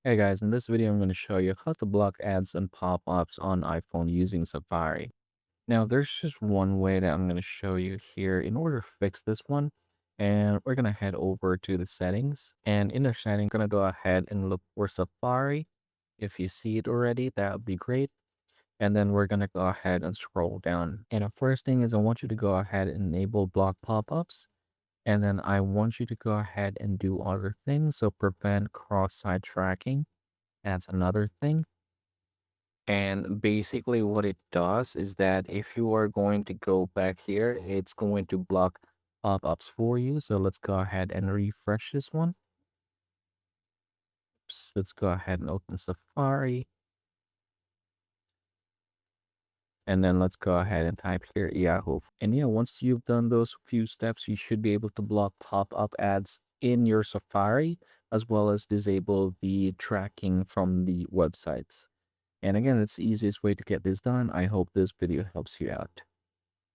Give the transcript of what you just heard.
Hey guys, in this video I'm going to show you how to block ads and pop-ups on iPhone using Safari. Now there's just one way that I'm going to show you here in order to fix this one. And we're going to head over to the settings, and in the settings, going to go ahead and look for Safari. If you see it already, that would be great. And then we're going to go ahead and scroll down. And the first thing is I want you to go ahead and enable block pop-ups. And then I want you to go ahead and do other things. So prevent cross-site tracking. That's another thing. And basically what it does is that if you are going to go back here, it's going to block pop-ups for you. So let's go ahead and refresh this one. Let's go ahead and open Safari. And then let's go ahead and type here Yahoo. And yeah, once you've done those few steps, you should be able to block pop-up ads in your Safari, as well as disable the tracking from the websites. And again, it's the easiest way to get this done. I hope this video helps you out.